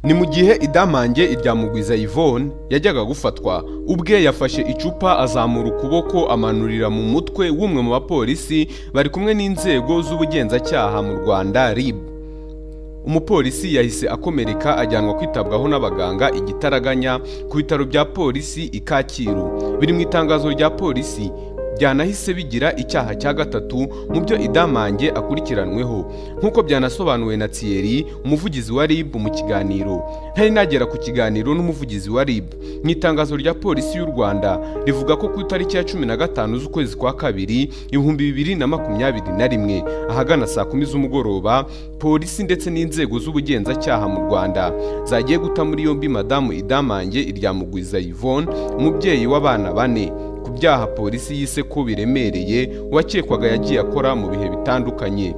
Ni mu gihe idamange irya Mugwiza Yvonne yajyaga gufatwa, ubwe yafashe icupa azamura ukuboko amanurira mu mutwe w'umwe mu bapolisi bari kumwe n'inzego z'ubugenzacyaha mu Rwanda RIB. Umupolisi yahise akomereka ajyanwa kwitabwaho n'abaganga igitaraganya ku bitaro bya polisi i Kacyiru. Biri mu itangazo rya polisi byanahise bigira icyaha cya gatatu mu byo idamange akurikiranweho, nk'uko byanasobanuwe na Thierry, umuvugizi wa RIB mu kiganiro. Ntari nagera ku kiganiro n'umuvugizi wa RIB, mu itangazo rya polisi y'u Rwanda rivuga ko ku itariki ya 15 z'ukwezi kwa kabiri 2021 ahagana saa 10 z'umugoroba, polisi ndetse n'inzego z'ubugenzacyaha mu Rwanda zagiye guta muri yombi madamu Idamange irya Mugwiza Yvonne, umubyeyi w'abana 4, ku byaha polisi yise ko biremereye wakekwaga yagiye akora mu bihe bitandukanye.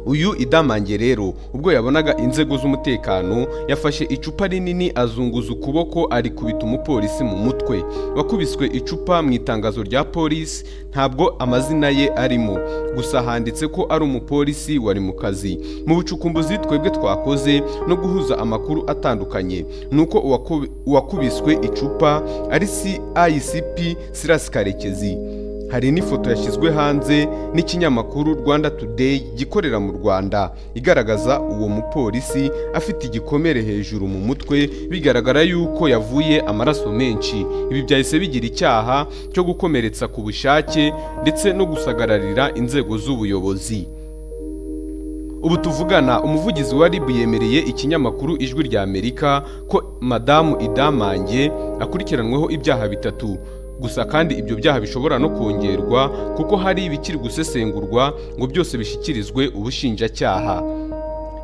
Uyu Idamange rero ubwo yabonaga inzego z'umutekano yafashe icupa rinini azunguza ukuboko ari kubita umupolisi mu mutwe. Wakubiswe icupa mu itangazo rya polisi ntabwo amazina ye arimo, gusa handitse ko ari umupolisi wari mu kazi. Mu bucukumbuzi twebwe twakoze no guhuza amakuru atandukanye, nuko uwakubiswe icupa ari ICP Silas Karekezi. Hari n'ifoto yashyizwe hanze n'ikinyamakuru Rwanda Today gikorera mu Rwanda igaragaza uwo mupolisi afite igikomere hejuru mu mutwe, bigaragara yuko yavuye amaraso menshi. Ibi byahise bigira icyaha cyo gukomeretsa ku bushake ndetse no gusagararira inzego z'ubuyobozi. Ubu tuvugana, umuvugizi wa RIB yemereye ikinyamakuru Ijwi rya Amerika ko madamu Idamange akurikiranweho ibyaha bitatu. Gusa kandi ibyo byaha bishobora no kongerwa kuko hari ibikiri gusesengurwa ngo byose bishyikirizwe ubushinjacyaha.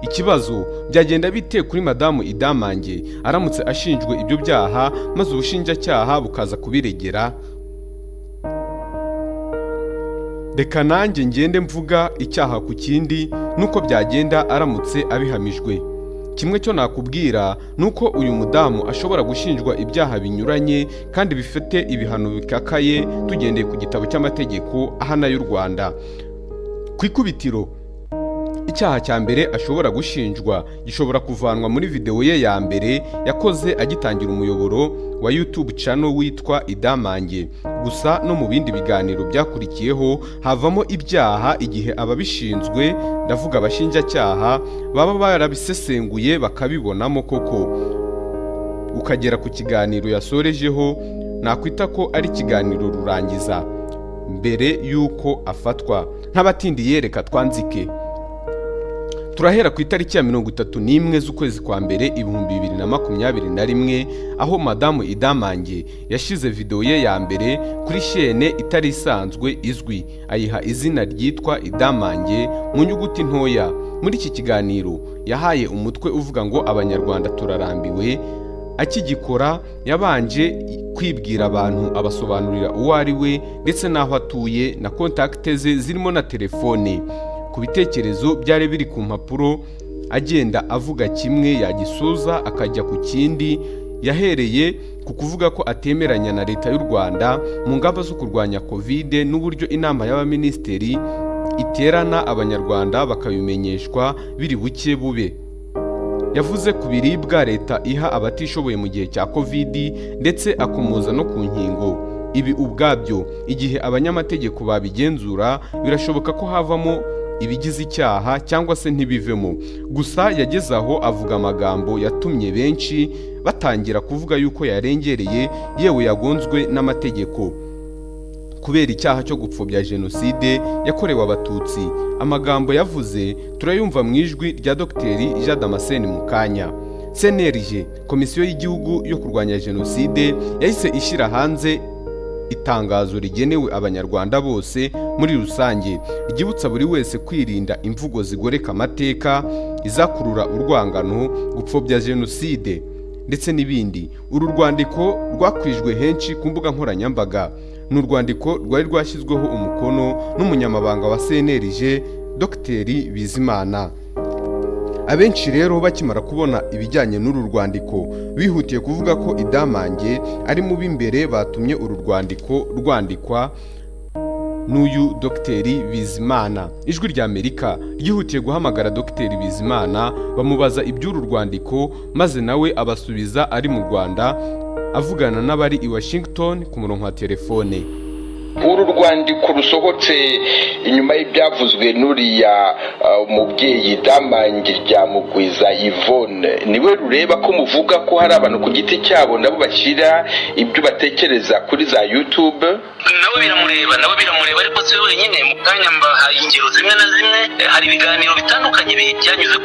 Ikibazo, byagenda bite kuri madamu Idamange aramutse ashinjwe ibyo byaha maze ubushinjacyaha bukaza kubiregera? Reka nanjye ngende mvuga icyaha ku kindi nuko byagenda aramutse abihamijwe. Kimwe cyo nakubwira nuko uyu mudamu ashobora gushinjwa ibyaha binyuranye kandi bifite ibihano bikakaye tugendeye ku gitabo cy'amategeko ahana y'u Rwanda. Ku ikubitiro, icyaha cya mbere ashobora gushinjwa gishobora kuvanwa muri video ye ya mbere yakoze agitangira umuyoboro wa YouTube channel witwa Idamange. Gusa no mu bindi biganiro byakurikiyeho havamo ibyaha igihe ababishinzwe, ndavuga abashinjacyaha, baba barabisesenguye bakabibonamo koko. Ukagera ku kiganiro yasorejeho, nakwita ko ari ikiganiro rurangiza mbere yuko afatwa. Nk'abatindiye reka twanzike. Turahera ku itariki ya 31 z'ukwezi kwa mbere 2021 aho madamu Idamange yashize video ye ya mbere kuri chaîne itari isanzwe izwi, ayiha izina ryitwa Idamange mu nyuguti ntoya. Muri iki kiganiro yahaye umutwe uvuga ngo Abanyarwanda turarambiwe. Akigikora yabanje kwibwira abantu, abasobanurira uwo ari we ndetse n'aho atuye na kontakte ze zirimo na telefone. Ku bitekerezo byari biri ku mpapuro, agenda avuga kimwe yagisoza akajya ku kindi. Yahereye ku kuvuga ko atemeranya na leta y'u Rwanda mu ngamba zo kurwanya Covid n'uburyo inama y'abaminisitiri iterana Abanyarwanda bakabimenyeshwa biri buke bube. Yavuze ku biribwa leta iha abatishoboye mu gihe cya Covid ndetse akomoza no ku nkingo. Ibi ubwabyo igihe abanyamategeko babigenzura birashoboka ko havamo ibigize icyaha cyangwa se ntibivemo. Gusa yageze aho avuga amagambo yatumye benshi batangira kuvuga yuko yarengereye, yewe yagonzwe n'amategeko kubera icyaha cyo gupfobya jenoside yakorewe abatutsi. Amagambo yavuze turayumva mu ijwi rya Dr. Jean Damascene Mukanya. CNLG, Komisiyo y'Igihugu yo kurwanya jenoside, yahise ishyira hanze itangazo rigenewe Abanyarwanda bose muri rusange ryibutsa buri wese kwirinda imvugo zigoreka amateka, izakurura urwangano, gupfobya jenoside ndetse n'ibindi. Uru rwandiko rwakwijwe henshi ku mbuga nkoranyambaga. Ni urwandiko rwari rwashyizweho umukono n'umunyamabanga wa CNLG Dr. Bizimana. Abenshi rero bakimara kubona ibijyanye n'uru rwandiko bihutiye kuvuga ko Idamange ari mu b'imbere batumye uru rwandiko rwandikwa n'uyu Dogiteri Bizimana. Ijwi rya Amerika ryihutiye guhamagara Dogiteri Bizimana bamubaza iby'uru rwandiko, maze nawe abasubiza ari mu Rwanda avugana n'abari i Washington ku murongo wa telefone. Uru rwandiko rusohotse inyuma y'ibyavuzwe n'uriya umubyeyi Damange rya Mugwiza Yvonne, niwe rureba ko muvuga ko hari abantu ku giti cyabo nabo bashyira ibyo batekereza kuri za YouTube? Nabo biramureba ariko si wenyine. Mu kanya mbahaye ingero zimwe na zimwe. Hari ibiganiro bitandukanye byanyuze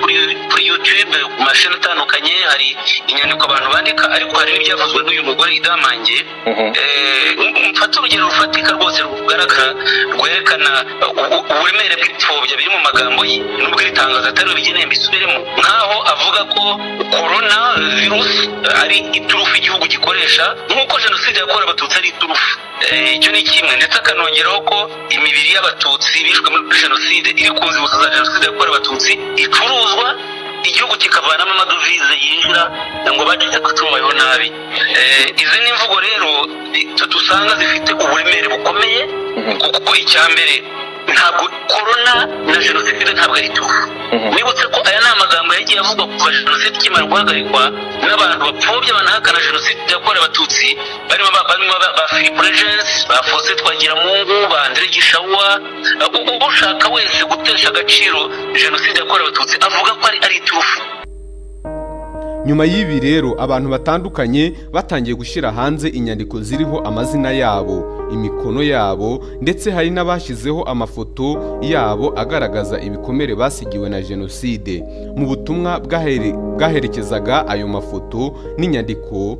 kuri YouTube ku mashini atandukanye, hari inyandiko abantu bandika, ariko hari n'ibyavuzwe n'uyu mugore Damange. Mfata urugero rufatika rwose rugaragara rwerekana uburemere bw'ipfobya biri mu magambo ye, nubwo iri tangazo atari bigeneye mbisubiremo, nkaho avuga ko corona virus ari iturufu igihugu gikoresha, nk'uko jenoside yakorewe abatutsi ari iturufu. Icyo ni kimwe, ndetse akanongeraho ko imibiri y'abatutsi bishwe muri jenoside iri ku nzibutso za jenoside yakorewe abatutsi icuruzwa, igihugu kikavanamo amadovize yinjira ngo bacike kutubayeho nabi. Izi ni imvugo rero dusanga zifite uburemere bukomeye, kuko icya mbere ntabwo corona na jenoside ntabwo ari tufu. Nibutse ko aya ni amagambo yagiye avugwa kuva jenoside ikimara guhagarikwa n'abantu bapfobya banahakana jenoside yakorewe abatutsi, barimo ba Philippe Regency, ba Faustin Twagiramungu, ba André Gishawa. Ushaka wese gutesha agaciro jenoside yakorewe abatutsi avuga ko ari tufu. Nyuma y'ibi rero abantu batandukanye batangiye gushyira hanze inyandiko ziriho amazina yabo, imikono yabo, ndetse hari n'abashyizeho amafoto yabo agaragaza ibikomere basigiwe na jenoside. Mu butumwa bwaherekezaga ayo mafoto n'inyandiko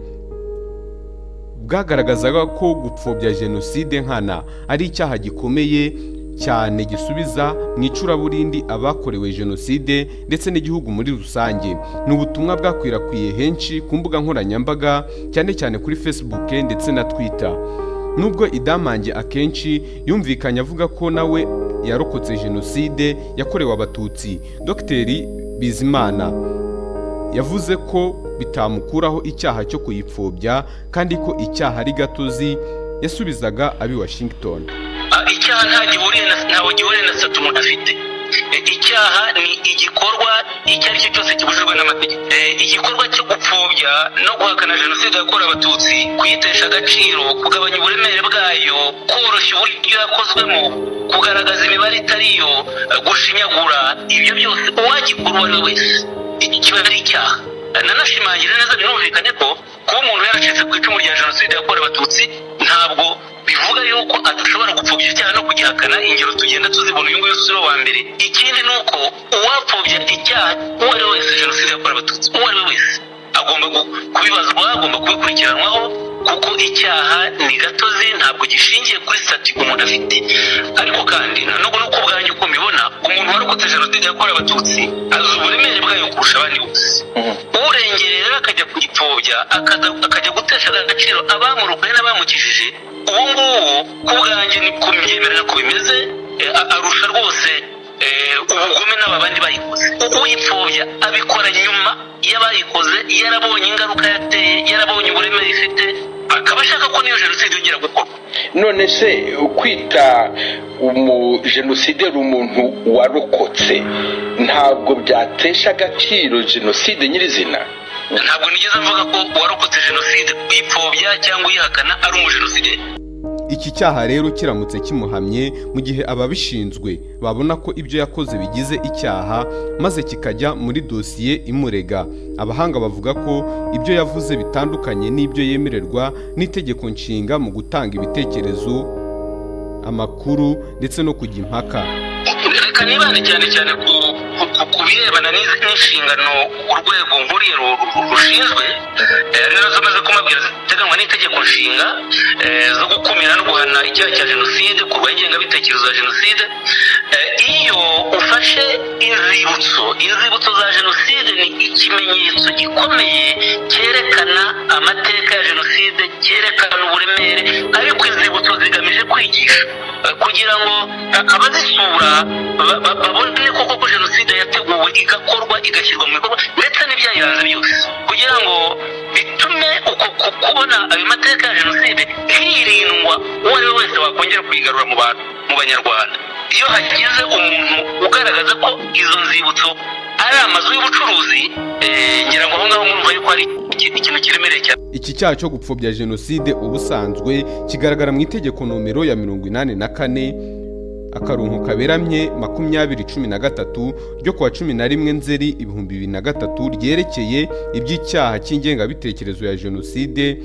bwagaragazaga ko gupfobya jenoside nkana ari icyaha gikomeye cyane gisubiza mu icuraburindi abakorewe jenoside ndetse n'igihugu muri rusange. Ni ubutumwa bwakwirakwiye henshi ku mbuga nkoranyambaga, cyane cyane kuri Facebook ndetse na Twitter. Nubwo Idamange akenshi yumvikanye avuga ko nawe yarokotse jenoside yakorewe abatutsi, Dogiteri Bizimana yavuze ko bitamukuraho icyaha cyo kuyipfobya, kandi ko icyaha ari gatozi. Yasubizaga abi Washington: icyaha ntawe gihuriye na sata umuntu afite. Icyaha ni igikorwa icyo ari cyo cyose kibujijwe n'amategeko. Igikorwa cyo gupfobya no guhakana jenoside yakorewe abatutsi, kuyitesha agaciro, kugabanya uburemere bwayo, koroshya uburyo yakozwemo, kugaragaza imibare itariyo, gushinyagura, ibyo byose uwagikora uwo ari we wese kiba ari icyaha. Nanashimangira neza binumvikane ko kuba umuntu yaracitse ku icumu rya jenoside yakorewe abatutsi ntabwo bivuga yuko adashobora gupfobya icyaha no kugihakana. Ingero tugenda tuzibona, uyu nguyu usura wa mbere. Ikindi ni uko uwapfobya icyaha uwo ari we wese, jenoside yakorewe abatutsi uwo ari we wese, agomba kubibazwa, agomba kubikurikiranwaho, kuko icyaha ni gatozi, ntabwo gishingiye kuri sitati umuntu afite. Ariko kandi nubwo nuko ubwanjye uko mbibona, umuntu warokotse jenoside yakorewe abatutsi azi uburemere bwayo kurusha abandi bose. Urengerera akajya kugipfobya, akajya gutesha agaciro abamurokoye n'abamukijije, uwo nguwo ku bwanjye ni kumyemerera ko bimeze, arusha rwose ubugome n'aba bandi bayikoze. Uyipfobya abikora nyuma y'abayikoze, yarabonye ingaruka yateye, yarabonye uburemere ifite, akaba ashaka ko niyo jenoside yongera gukorwa. None se kwita umujenosideri umuntu warokotse ntabwo byatesha agaciro jenoside nyirizina? Ntabwo nigeze mvuga ko warokotse jenoside uyipfobya cyangwa uyihakana ari umujenosideri. Iki cyaha rero kiramutse kimuhamye, mu gihe ababishinzwe babona ko ibyo yakoze bigize icyaha, maze kikajya muri dosiye imurega, abahanga bavuga ko ibyo yavuze bitandukanye n'ibyo yemererwa n'itegeko nshinga mu gutanga ibitekerezo, amakuru ndetse no kujya impaka. Reka nibande cyane ku birebana n'inshingano urwego nkuriye rushinzwe, rero zomaze kumabwira ziteganywa n'itegeko nshinga zo gukumira no guhana icyaha cya jenoside, kurwanya ingengabitekerezo ya jenoside. iyo ufashe inzibutso za jenoside ni ikimenyetso gikomeye cyerekana amateka ya jenoside, cyerekana uburemere, ariko inzibutso zigamije kwigisha kugira ngo abazisura babone koko jenoside yateguwe, igakorwa, igashyirwa mu bikorwa ndetse n'ibyayiranze byose, kugira ngo bitume uko kubona ayo mateka ya jenoside hirindwa uwo ari we wese wakongera kuyigarura mu banyarwanda. Iyo hagize umuntu ugaragaza ko izo nzibutso ari amazu y'ubucuruzi, ngira ngo aho ngaho mwumva yuko ari ikintu kiremereye cyane. Iki cyaha cyo gupfobya jenoside ubusanzwe kigaragara mu itegeko nomero ya 84 akarongo kaberamye 2013 ryo kuwa 11 Nzeri 2003 ryerekeye iby'icyaha cy'ingengabitekerezo ya jenoside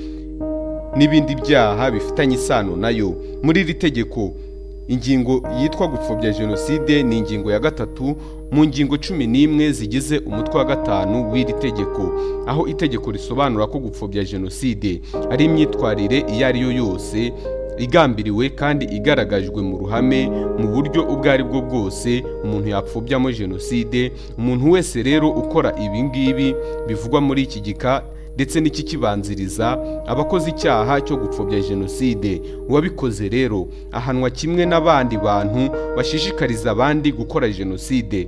n'ibindi byaha bifitanye isano nayo. Muri iri tegeko ingingo yitwa gupfobya jenoside ni ingingo ya 3 mu ngingo 11 zigize umutwe wa 5 w'iri tegeko, aho itegeko risobanura ko gupfobya jenoside ari imyitwarire iyo ari yo yose igambiriwe kandi igaragajwe mu ruhame mu buryo ubwo ari bwo bwose umuntu yapfobyamo jenoside. Umuntu wese rero ukora ibi ngibi bivugwa muri iki gika ndetse n'ikikibanziriza abakoze icyaha cyo gupfobya jenoside. Uwabikoze rero ahanwa kimwe n'abandi bantu bashishikariza abandi gukora jenoside,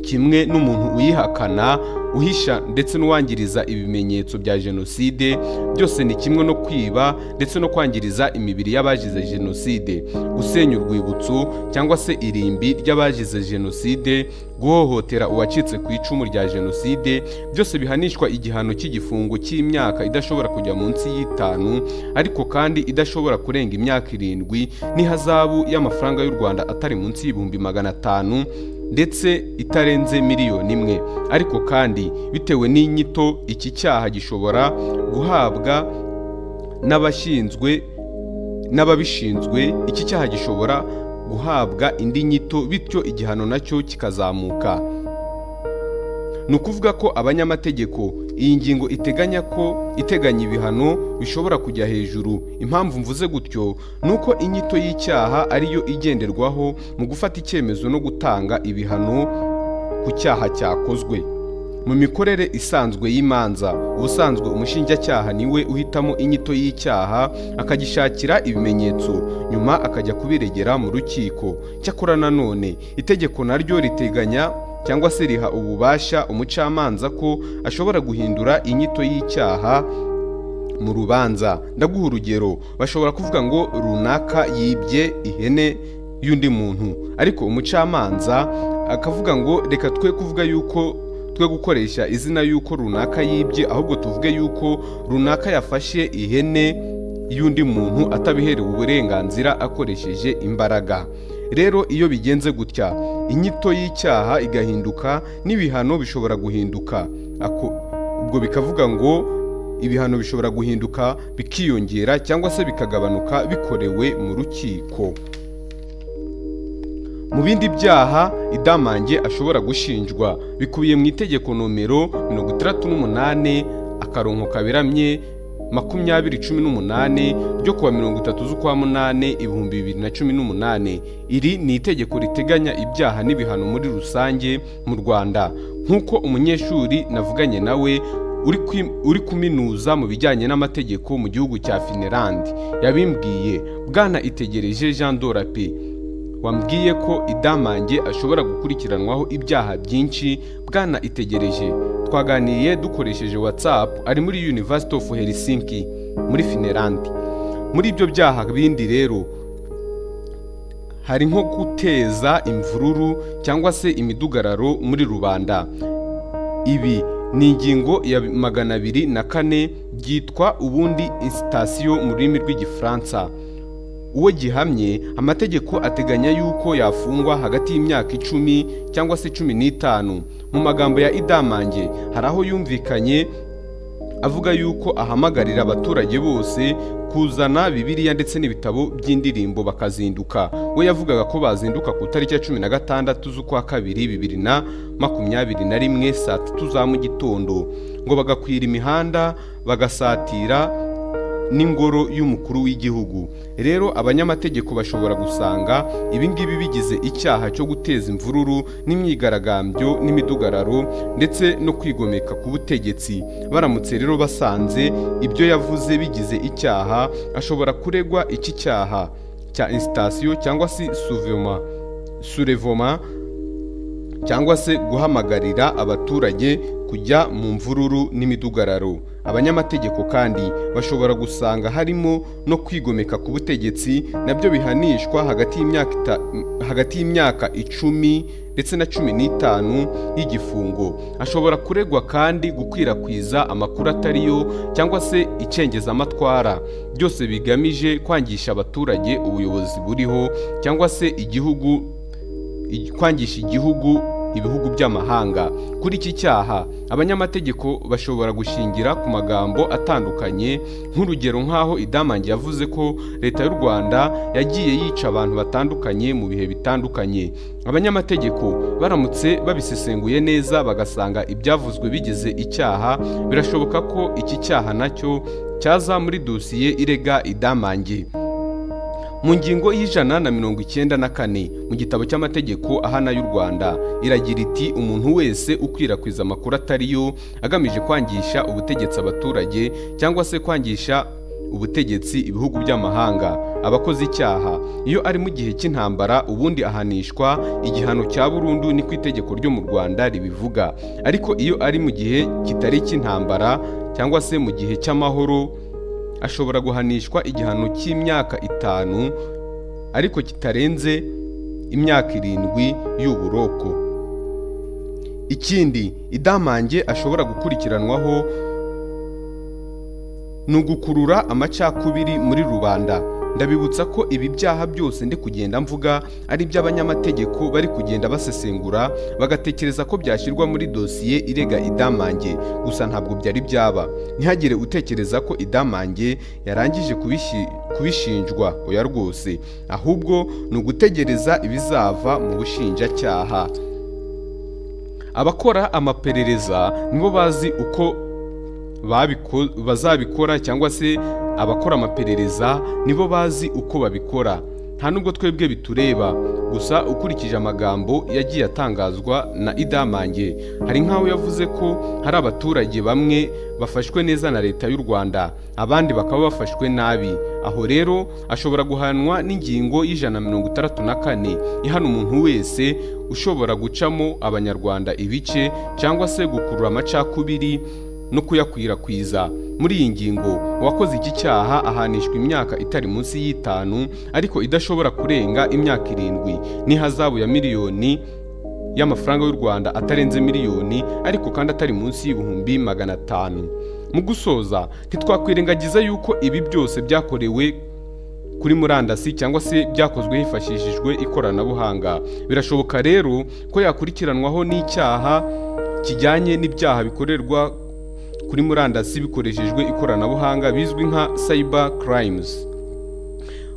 kimwe n'umuntu uyihakana, uhisha ndetse n'uwangiriza ibimenyetso bya jenoside. Byose ni kimwe no kwiba ndetse no kwangiriza imibiri y'abagize jenoside, gusenya urwibutso cyangwa se irimbi ry'abagize jenoside, guhohotera uwacitse ku icumu rya jenoside. Byose bihanishwa igihano cy'igifungo cy'imyaka idashobora kujya munsi y'5 ariko kandi idashobora kurenga imyaka 7 n'ihazabu y'amafaranga y'u Rwanda atari munsi y'ibihumbi 500 ndetse itarenze miliyoni 1. Ariko kandi bitewe n'inyito iki cyaha gishobora guhabwa n'ababishinzwe, iki cyaha gishobora guhabwa indi nyito, bityo igihano nacyo kikazamuka. Ni ukuvuga ko abanyamategeko iyi ngingo iteganya ibihano bishobora kujya hejuru. Impamvu mvuze gutyo nuko inyito y'icyaha ariyo igenderwaho mu gufata icyemezo no gutanga ibihano ku cyaha cyakozwe. Mu mikorere isanzwe y'imanza, ubusanzwe umushinjacyaha niwe uhitamo inyito y'icyaha akagishakira ibimenyetso, nyuma akajya kubiregera mu rukiko. Cyakora nanone itegeko naryo riteganya cyangwa se riha ububasha umucamanza ko ashobora guhindura inyito y'icyaha mu rubanza. Ndaguha urugero, bashobora kuvuga ngo runaka yibye ihene y'undi muntu, ariko umucamanza akavuga ngo reka twe kuvuga yuko twe gukoresha izina yuko runaka yibye, ahubwo tuvuge yuko runaka yafashe ihene y'undi muntu atabiherewe uburenganzira akoresheje imbaraga. Rero iyo bigenze gutya, inyito y'icyaha igahinduka n'ibihano bishobora guhinduka. Ubwo bikavuga ngo ibihano bishobora guhinduka bikiyongera cyangwa se bikagabanuka bikorewe mu rukiko. Mu bindi byaha idamange ashobora gushinjwa bikubiye mu itegeko nomero 68 akarongo kaberamye 2018 ryo kuwa 30/8/2018. Iri ni itegeko riteganya ibyaha n'ibihano muri rusange mu Rwanda. Nk'uko umunyeshuri navuganye nawe uri kuminuza mu bijyanye n'amategeko mu gihugu cya Finland yabimbwiye, Bwana Itegereje Jean Dorape, wambwiye ko idamange ashobora gukurikiranwaho ibyaha byinshi. Bwana Itegereje twaganiye dukoresheje WhatsApp, ari muri University of Helsinki muri Finland. Muri ibyo byaha bindi rero hari nko guteza imvururu cyangwa se imidugararo muri rubanda. Ibi ni ingingo ya 204 byitwa ubundi incitation mu rurimi rw'igifaransa. Uwo gihamye amategeko ateganya yuko yafungwa hagati y'imyaka 10 cyangwa se 15. Mu magambo ya idamange hari aho yumvikanye avuga yuko ahamagarira abaturage bose kuzana Bibiliya ndetse n'ibitabo by'indirimbo bakazinduka. We yavugaga ko bazinduka ku tariki ya 16 z'ukwa 2 2021 saa 3 za mu gitondo, ngo bagakwira imihanda bagasatira n'ingoro y'umukuru w'igihugu. Rero abanyamategeko bashobora gusanga ibingibi bigize icyaha cyo guteza imvururu n'imyigaragambyo n'imidugararo ndetse no kwigomeka ku butegetsi. Baramutse rero basanze ibyo yavuze bigize icyaha, ashobora kuregwa iki cyaha cya incitation cyangwa se soulèvement cyangwa se guhamagarira abaturage kujya mu mvururu n'imidugararo. Abanyamategeko kandi bashobora gusanga harimo no kwigomeka ku butegetsi, nabyo bihanishwa hagati y'imyaka 10 ndetse na 15 y'igifungo. Ashobora kuregwa kandi gukwirakwiza amakuru atariyo cyangwa se icengezamatwara, byose bigamije kwangisha abaturage ubuyobozi buriho cyangwa se kwangisha ibihugu by'amahanga. Kuri iki cyaha abanyamategeko bashobora gushingira ku magambo atandukanye, nk'urugero nk'aho IDAMANGE yavuze ko leta y'u Rwanda yagiye yica abantu batandukanye mu bihe bitandukanye. Abanyamategeko baramutse babisesenguye neza bagasanga ibyavuzwe bigize icyaha, birashoboka ko iki cyaha nacyo cyaza muri dosiye irega IDAMANGE. Mu ngingo y'194 mu gitabo cy'amategeko ahana y'u Rwanda iragira iti umuntu wese ukwirakwiza amakuru atariyo agamije kwangisha ubutegetsi abaturage cyangwa se kwangisha ubutegetsi ibihugu by'amahanga abakoze icyaha iyo ari mu gihe cy'intambara ubundi ahanishwa igihano cya burundu ni ku itegeko ryo mu Rwanda ribivuga. Ariko iyo ari mu gihe kitari cy'intambara cyangwa se mu gihe cy'amahoro ashobora guhanishwa igihano cy'imyaka 5 ariko kitarenze imyaka 7 y'uburoko. Ikindi IDAMANGE ashobora gukurikiranwaho nugukurura amacakubiri muri rubanda. Ndabibutsa ko ibi byaha byose ndi kugenda mvuga ari by'abanyamategeko bari kugenda basesengura bagatekereza ko byashyirwa muri dosiye irega IDAMANGE, gusa ntabwo byari byaba. Ntihagire utekereza ko IDAMANGE yarangije kubishinjwa, oya rwose, ahubwo ni ugutegereza ibizava mu bushinjacyaha. Abakora amaperereza nibo bazi uko bazabikora cyangwa se abakora amaperereza nibo bazi uko babikora, nta nubwo twebwe bitureba. Gusa ukurikije amagambo yagiye atangazwa na IDAMANGE, hari nk'aho yavuze ko hari abaturage bamwe bafashwe neza na leta y'u Rwanda, abandi bakaba bafashwe nabi. Aho rero ashobora guhanwa n'ingingo y'164 ihana umuntu wese ushobora gucamo abanyarwanda ibice cyangwa se gukurura amacakubiri no kuyakwirakwiza. Muri iyi ngingo uwakoze iki cyaha ahanishwa imyaka itari munsi y'5 ariko idashobora kurenga imyaka 7 n'ihazabu ya miliyoni y'amafaranga y'u Rwanda atarenze miliyoni ariko kandi atari munsi y'ibihumbi 500. Mu gusoza, ntitwakwirengagiza yuko ibi byose byakorewe kuri murandasi cyangwa se byakozwe hifashishijwe ikoranabuhanga. Birashoboka rero ko yakurikiranwaho n'icyaha kijyanye n'ibyaha bikorerwa kuri murandasi bikoreshejwe ikoranabuhanga bizwi nka cyber crimes.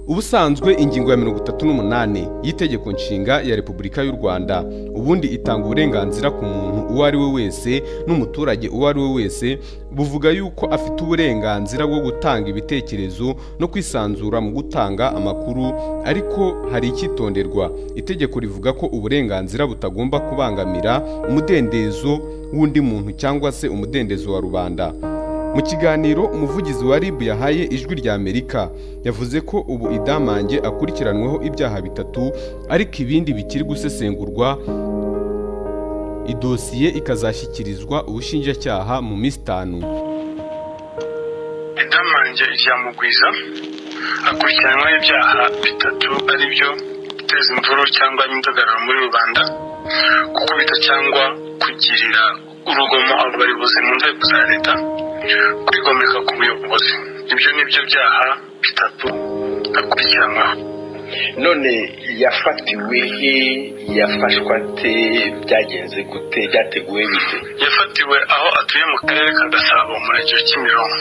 Ubusanzwe ingingo ya 38 y'itegeko nshinga ya Repubulika y'u Rwanda ubundi itanga uburenganzira ku muntu uwo ari we wese n'umuturage uwo ari we wese, buvuga yuko afite uburenganzira bwo gutanga ibitekerezo no kwisanzura mu gutanga amakuru. Ariko hari icyitonderwa, itegeko rivuga ko uburenganzira butagomba kubangamira umudendezo w'undi muntu cyangwa se umudendezo wa rubanda. Mu kiganiro umuvugizi wa RIB yahaye Ijwi rya Amerika yavuze ko ubu IDAMANGE akurikiranweho ibyaha 3 ariko ibindi bikiri gusesengurwa, idosiye ikazashyikirizwa ubushinjacyaha mu minsi 5. IDAMANGE ryamugwiza akurikiranweho ibyaha 3 ari byo guteza imvururu cyangwa imidugararo muri rubanda, gukubita cyangwa kugirira urugomo abayobozi mu nzego za leta, kwigomeka ku buyobozi. Ibyo nibyo byaha 3 akurikiranwaho. None yafatiwe he, yafashwa ate, byagenze gute, byateguwe bite? Yafatiwe aho atuye mu karere ka Gasabo mu murenge wa Kimironko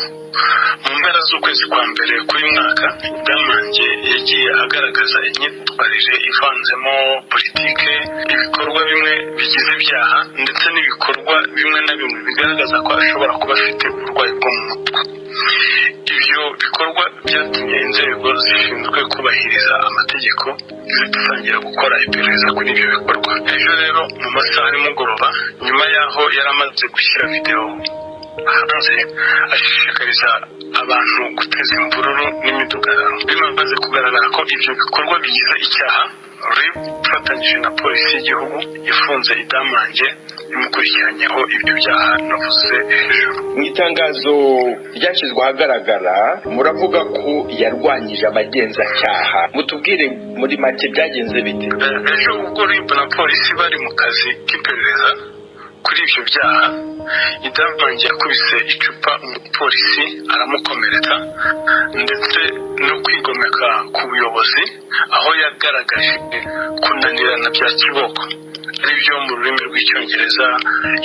mu mpera z'ukwezi kwa mbere kuri mwaka. IDAMANGE yagiye agaragaza imyitwarire ivanzemo politike, ibikorwa bimwe bigize ibyaha ndetse n'ibikorwa bimwe na bimwe bigaragaza ko ashobora kuba afite uburwayi bwo mu mutwe. Ibyo bikorwa byatumye inzego zishinzwe kubahiriza amategeko zitangira gukora iperereza kuri ibyo bikorwa. Ejo rero mu masaha y'umugoroba, nyuma y'aho yari amaze gushyira video hanze ashishikariza abantu guteza imvururu n'imidugararo, bimaze kugaragara ko ibyo bikorwa bigize icyaha, RIB ifatanyije na polisi y'igihugu yafunze IDAMANGE imukurikiranyeho ibyo byaha navuze hejuru. Mu itangazo ryashyizwe ahagaragara muravuga ko yarwanyije abagenzacyaha, mutubwire muri make byagenze bite? Ejo ubwo RIB na polisi bari mu kazi k'iperereza kuri ibyo byaha, IDAMANGE yakubise icupa umupolisi aramukomeretsa ndetse no kwigomeka ku buyobozi, aho yagaragaje kunanirana bya kiboko, aribyo mu rurimi rw'icyongereza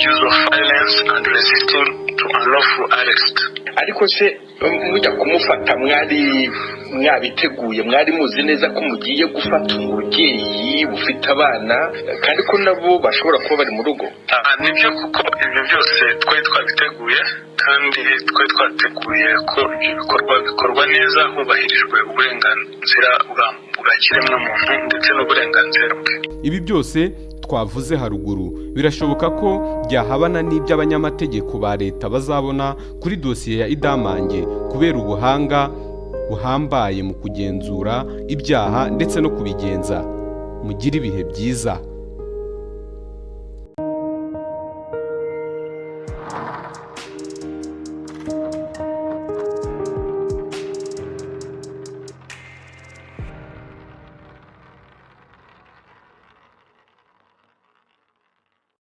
use of violence and resisting to unlawful arrest. Ariko se mujya kumufata mwabiteguye, mwari muzi neza ko mugiye gufata umubyeyi ufite abana kandi ko nabo bashobora kuba bari mu rugo? Nibyo, kuko ibyo byose twari twabiteguye kandi twari twateguye ko ibyo bikorwa bikorwa neza hubahirijwe uburenganzira bwa kiremwamuntu ndetse n'uburenganzira bwe. Ibi byose twavuze haruguru birashoboka ko byahabana n'ibyo abanyamategeko ba leta bazabona kuri dosiye ya IDAMANGE kubera ubuhanga buhambaye mu kugenzura ibyaha ndetse no kubigenza. Mugire ibihe byiza.